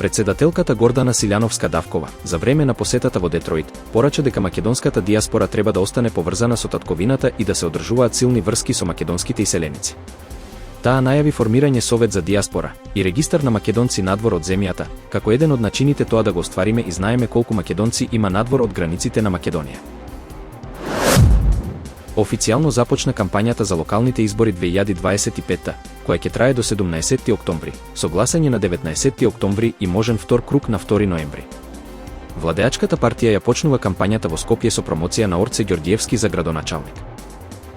Председателката Гордана Силјановска-Давкова, за време на посетата во Детройт, порача дека македонската диаспора треба да остане поврзана со татковината и да се одржуваат силни врски со македонските иселеници. Таа најави формирање Совет за диаспора и регистар на македонци надвор од земјата, како еден од начините тоа да го оствариме и знаеме колку македонци има надвор од границите на Македонија. Официјално започна кампањата за локалните избори 2025, која ќе трае до 17 октомври, со гласање на 19 октомври и можен втор круг на 2 ноември. Владеачката партија ја почнува кампањата во Скопје со промоција на Орце Ѓорѓиевски за градоначалник.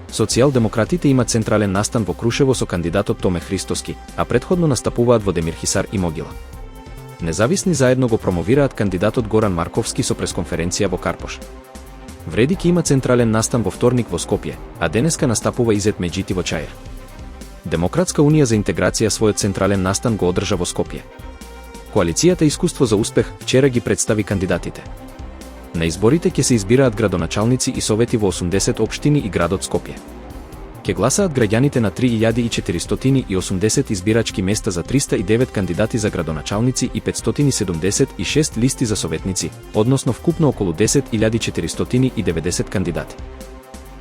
Социјалдемократите имаат централен настан во Крушево со кандидатот Томе Христоски, а претходно настапуваат во Демирхисар и Могила. Независни заедно го промовираат кандидатот Горан Марковски со пресконференција во Карпош. Вредик има централен настан во вторник во Скопје, а денеска настапува Изет Меджити во Чаир. Демократска унија за интеграција својот централен настан го одржа во Скопје. Коалицијата Искуство за успех вчера ги представи кандидатите. На изборите ќе се избираат градоначалници и совети во 80 општини и градот Скопје. Ќе гласаат граѓаните на 3480 избирачки места за 309 кандидати за градоначалници и 576 листи за советници, односно вкупно околу 10490 кандидати.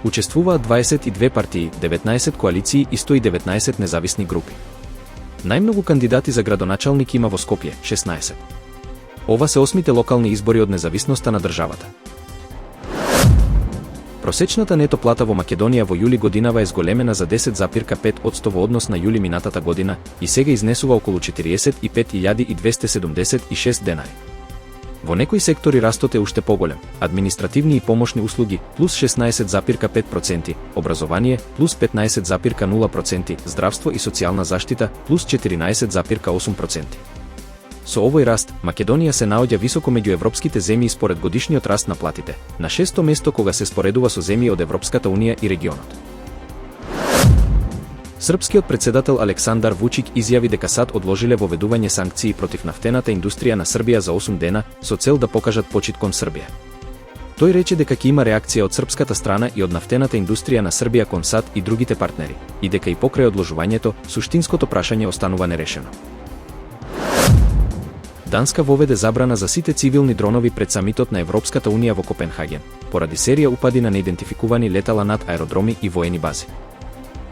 Учествуваат 22 партии, 19 коалиции и 119 независни групи. Најмногу кандидати за градоначалник има во Скопје, 16. Ова се 8-те локални избори од независноста на државата. Просечната нето плата во Македонија во јули годинава е зголемена за 10,5% во однос на јули минатата година и сега изнесува околу 45.276 денари. Во некои сектори растот е уште поголем: административни и помошни услуги плюс 16,5%, образование плюс 15,0%, здравство и социјална заштита плюс 14,8%. Со овој раст, Македонија се наоѓа високо меѓу европските земји според годишниот раст на платите, на 6-то место кога се споредува со земји од Европската унија и регионот. Српскиот председател Александар Вучик изјави дека САД одложиле воведување санкции против нафтената индустрија на Србија за 8 дена со цел да покажат почит кон Србија. Тој рече дека ќе има реакција од српската страна и од нафтената индустрија на Србија кон САД и другите партнери, и дека и покрај одложувањето, суштинското прашање останува нерешено. Данска воведе забрана за сите цивилни дронови пред самитот на Европската унија во Копенхаген, поради серија упади на неидентификувани летала над аеродроми и воени бази.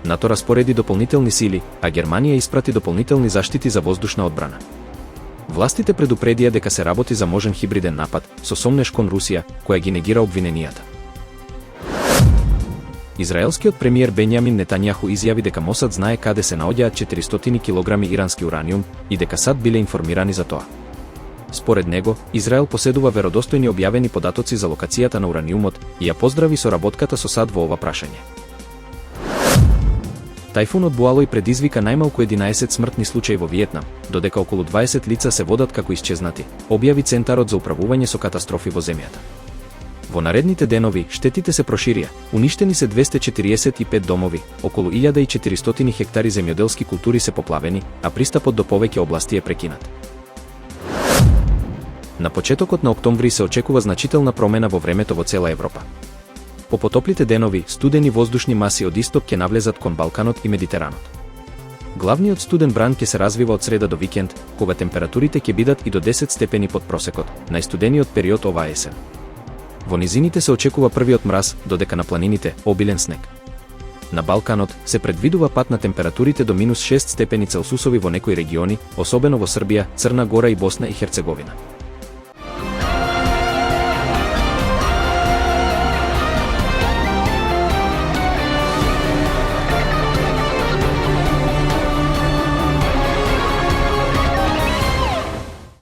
НАТО распореди дополнителни сили, а Германија испрати дополнителни заштити за воздушна одбрана. Властите предупредија дека се работи за можен хибриден напад со сомнеш кон Русија, која ги негира обвиненијата. Израелскиот премиер Бенјамин Нетањаху изјави дека Мосад знае каде се наоѓаат 400 килограми ирански ураниум и дека САД биле информирани за тоа. Според него, Израел поседува веродостојни објавени податоци за локацијата на ураниумот и ја поздрави соработката со САД во ова прашање. Тајфунот Буалој предизвика најмалку 11 смртни случаи во Виетнам, додека околу 20 лица се водат како исчезнати, објави Центарот за управување со катастрофи во земјата. Во наредните денови, штетите се проширија, уништени се 245 домови, околу 1400 хектари земјоделски култури се поплавени, а пристапот до повеќе области е прекинат. На почетокот на октомври се очекува значителна промена во времето во цела Европа. По потоплите денови, студени воздушни маси од исток ќе навлезат кон Балканот и Медитеранот. Главниот студен бран ќе се развива од среда до викенд, кога температурите ќе бидат и до 10 степени под просекот, најстудениот период оваа есен. Во низините се очекува првиот мраз, додека на планините обилен снег. На Балканот се предвидува пат на температурите до минус 6 степени Целсусови во некои региони, особено во Србија, Црна Гора и Босна и Херцеговина.